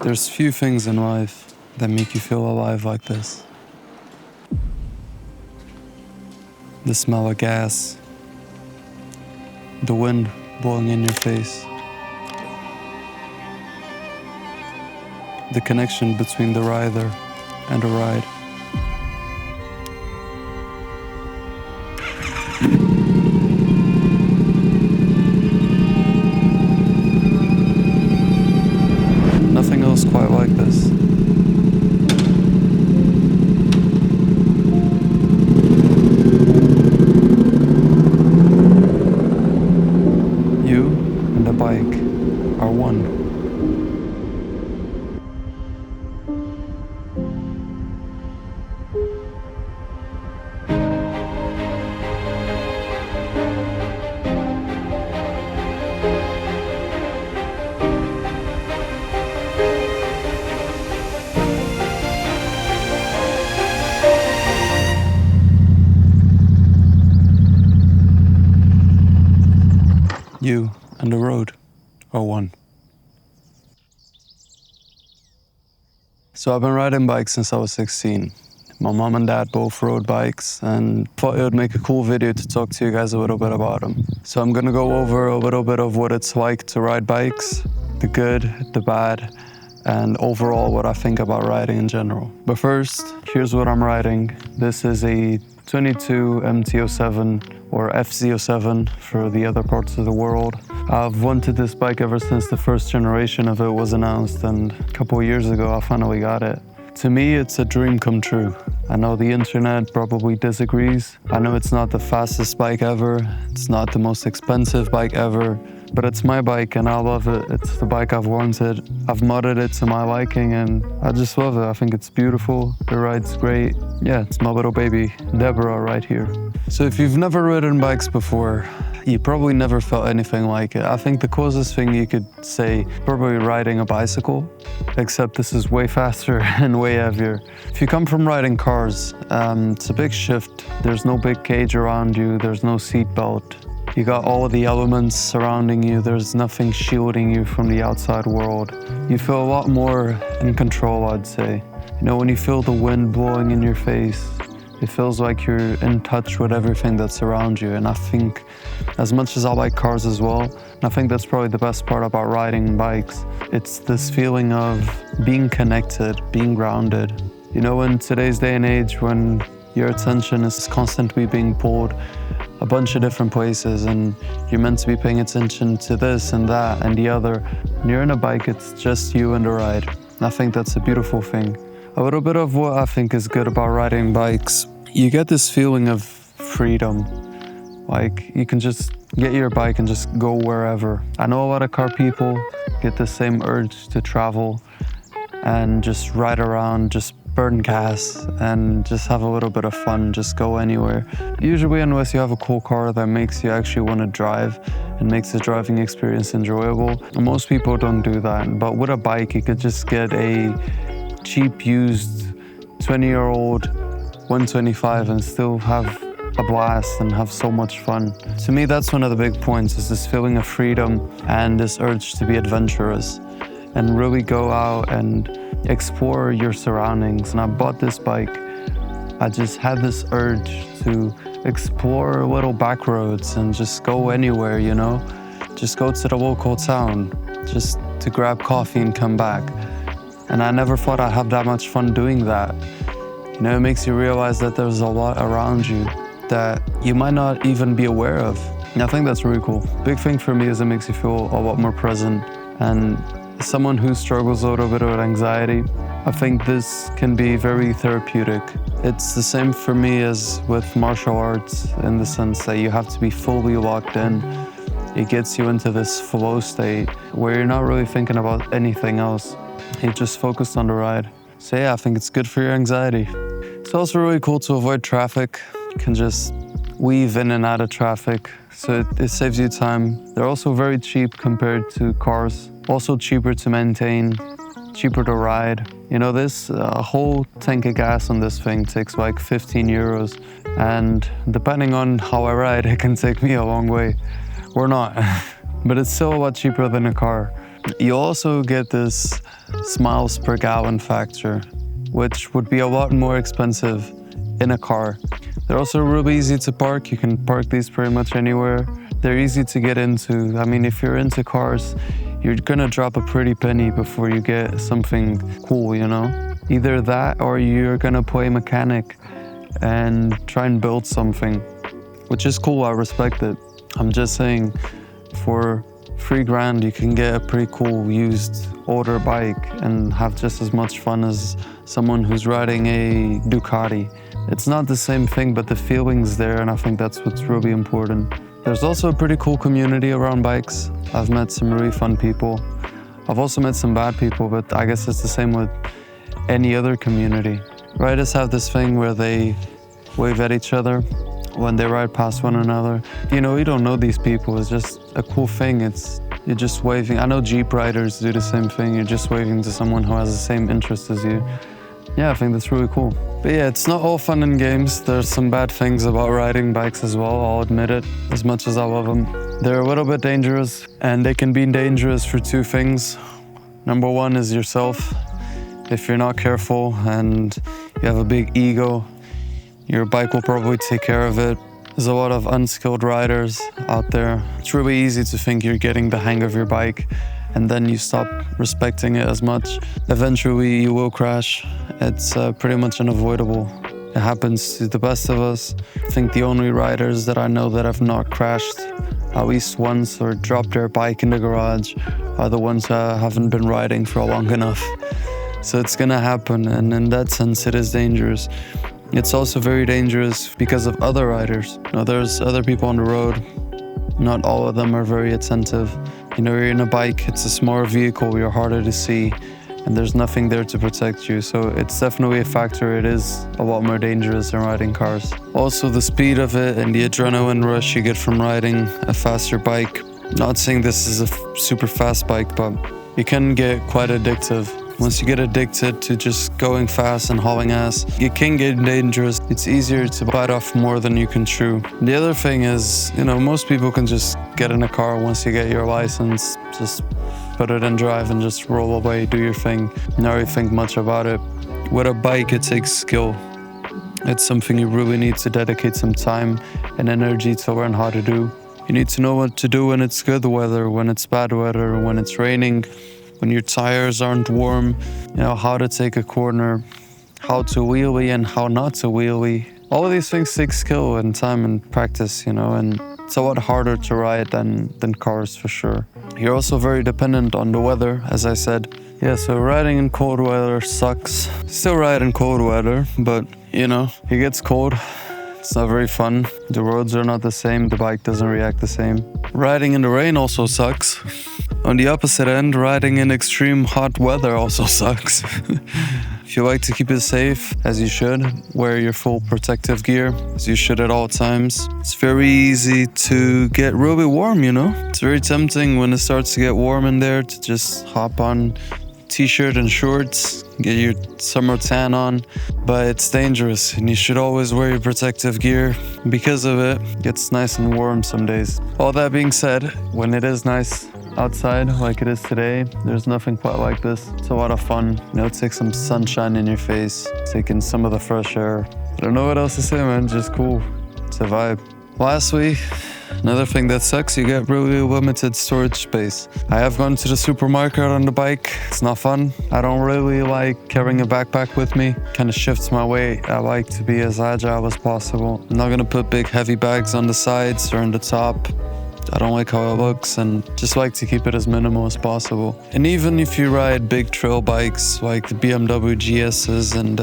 There's few things in life that make you feel alive like this. The smell of gas, the wind blowing in your face, the connection between the rider and the ride. Nothing else quite like this. You and the bike are one. You and the road are one. So I've been riding bikes since I was 16. My mom and dad both rode bikes and thought it would make a cool video to talk to you guys a little bit about them. So I'm gonna go over a little bit of what it's like to ride bikes, the good, the bad, and overall what I think about riding in general. But first, here's what I'm riding. This is a 22 MT-07 or FZ-07 for the other parts of the world. I've wanted this bike ever since the first generation of it was announced, and a couple of years ago I finally got it. To me, it's a dream come true. I know the internet probably disagrees. I know it's not the fastest bike ever, it's not the most expensive bike ever, but it's my bike and I love it. It's the bike I've wanted. I've modded it to my liking and I just love it. I think it's beautiful, the ride's great. Yeah, it's my little baby, Debora, right here. So if you've never ridden bikes before, you probably never felt anything like it. I think the closest thing you could say, probably riding a bicycle, except this is way faster and way heavier. If you come from riding cars, it's a big shift. There's no big cage around you, there's no seat belt. You got all of the elements surrounding you, there's nothing shielding you from the outside world. You feel a lot more in control, I'd say. You know, when you feel the wind blowing in your face, it feels like you're in touch with everything that's around you. And I think, as much as I like cars as well, and I think that's probably the best part about riding bikes, it's this feeling of being connected, being grounded. You know, in today's day and age, when your attention is constantly being pulled a bunch of different places and you're meant to be paying attention to this and that and the other, when you're in a bike, it's just you and the ride. And I think that's a beautiful thing. A little bit of what I think is good about riding bikes, you get this feeling of freedom. Like, you can just get your bike and just go wherever. I know a lot of car people get the same urge to travel and just ride around, just burn gas and just have a little bit of fun, just go anywhere. Usually, unless you have a cool car that makes you actually want to drive and makes the driving experience enjoyable. Most people don't do that, but with a bike, you could just get a cheap used 20-year-old 125 and still have a blast and have so much fun. To me, that's one of the big points, is this feeling of freedom and this urge to be adventurous and really go out and explore your surroundings. And I bought this bike, I just had this urge to explore little back roads and just go anywhere, you know? Just go to the local town, just to grab coffee and come back. And I never thought I'd have that much fun doing that. You know, it makes you realize that there's a lot around you that you might not even be aware of. And I think that's really cool. Big thing for me is it makes you feel a lot more present. And as someone who struggles a little bit with anxiety, I think this can be very therapeutic. It's the same for me as with martial arts, in the sense that you have to be fully locked in. It gets you into this flow state where you're not really thinking about anything else. You're just focused on the ride. So yeah, I think it's good for your anxiety. It's also really cool to avoid traffic. You can just weave in and out of traffic, so it saves you time. They're also very cheap compared to cars. Also cheaper to maintain, cheaper to ride. You know, this whole tank of gas on this thing takes like 15 euros. And depending on how I ride, it can take me a long way. Or not. But it's still a lot cheaper than a car. You also get this miles per gallon factor, which would be a lot more expensive in a car. They're also really easy to park. You can park these pretty much anywhere. They're easy to get into. I mean, if you're into cars, you're gonna drop a pretty penny before you get something cool, you know? Either that or you're gonna play mechanic and try and build something, which is cool, I respect it. I'm just saying, for $3,000 you can get a pretty cool used older bike and have just as much fun as someone who's riding a Ducati. It's not the same thing, but the feeling's there, and I think that's what's really important. There's also a pretty cool community around bikes. I've met some really fun people. I've also met some bad people, but I guess it's the same with any other community. Riders have this thing where they wave at each other when they ride past one another. You know, you don't know these people. It's just a cool thing. You're just waving. I know Jeep riders do the same thing. You're just waving to someone who has the same interest as you. Yeah, I think that's really cool. But yeah, it's not all fun and games. There's some bad things about riding bikes as well, I'll admit it, as much as I love them. They're a little bit dangerous, and they can be dangerous for two things. Number one is yourself. If you're not careful and you have a big ego, your bike will probably take care of it. There's a lot of unskilled riders out there. It's really easy to think you're getting the hang of your bike, and then you stop respecting it as much. Eventually you will crash. It's pretty much unavoidable. It happens to the best of us. I think the only riders that I know that have not crashed at least once or dropped their bike in the garage are the ones that haven't been riding for long enough. So it's gonna happen, and in that sense it is dangerous. It's also very dangerous because of other riders. You know, there's other people on the road. Not all of them are very attentive. You know, you're in a bike, it's a smaller vehicle, you're harder to see, and there's nothing there to protect you. So it's definitely a factor. It is a lot more dangerous than riding cars. Also, the speed of it and the adrenaline rush you get from riding a faster bike. Not saying this is a super fast bike, but it can get quite addictive. Once you get addicted to just going fast and hauling ass, it can get dangerous. It's easier to bite off more than you can chew. The other thing is, you know, most people can just get in a car once you get your license, just put it in drive and just roll away, do your thing, not really think much about it. With a bike, it takes skill. It's something you really need to dedicate some time and energy to learn how to do. You need to know what to do when it's good weather, when it's bad weather, when it's raining, when your tires aren't warm, you know, how to take a corner, how to wheelie and how not to wheelie. All of these things take skill and time and practice, you know, and it's a lot harder to ride than cars for sure. You're also very dependent on the weather, as I said. Yeah, so riding in cold weather sucks. Still ride in cold weather, but, you know, it gets cold. It's not very fun. The roads are not the same. The bike doesn't react the same. Riding in the rain also sucks. On the opposite end, riding in extreme hot weather also sucks. If you like to keep it safe, as you should, wear your full protective gear, as you should at all times. It's very easy to get really warm, you know? It's very tempting when it starts to get warm in there to just hop on t-shirt and shorts, get your summer tan on, but it's dangerous and you should always wear your protective gear. Because of it, it gets nice and warm some days. All that being said, when it is nice outside like it is today, there's nothing quite like this. It's a lot of fun, you know, take some sunshine in your face, taking some of the fresh air. I don't know what else to say, man, just cool. It's a vibe. Lastly, another thing that sucks, you get really limited storage space. I have gone to the supermarket on the bike. It's not fun. I don't really like carrying a backpack with me. Kind of shifts my weight. I like to be as agile as possible. I'm not gonna put big heavy bags on the sides or on the top. I don't like how it looks, and just like to keep it as minimal as possible. And even if you ride big trail bikes like the BMW GS's and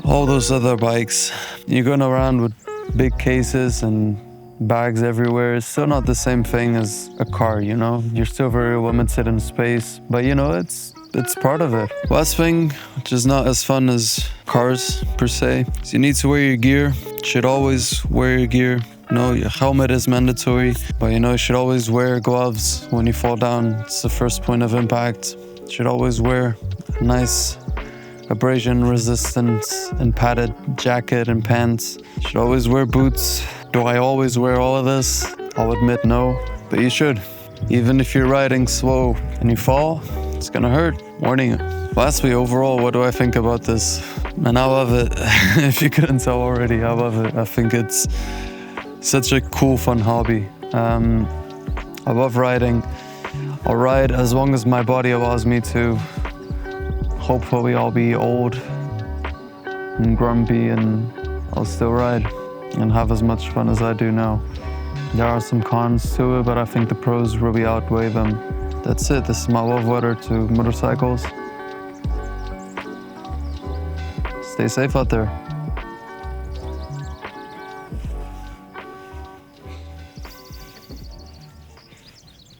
all those other bikes, you're going around with big cases and bags everywhere. It's still not the same thing as a car, you know? You're still very limited in space, but you know, it's part of it. Last thing, which is not as fun as cars per se, is you need to wear your gear. You should always wear your gear. No, your helmet is mandatory, but you know, you should always wear gloves when you fall down. It's the first point of impact. You should always wear a nice abrasion resistant and padded jacket and pants. You should always wear boots. Do I always wear all of this? I'll admit no, but you should. Even if you're riding slow and you fall, it's gonna hurt, warning you. Lastly, overall, what do I think about this? And I love it. If you couldn't tell already, I love it. I think it's such a cool, fun hobby. I love riding. I'll ride as long as my body allows me to. Hopefully I'll be old and grumpy and I'll still ride and have as much fun as I do now. There are some cons to it, but I think the pros really outweigh them. That's it. This is my love letter to motorcycles. Stay safe out there.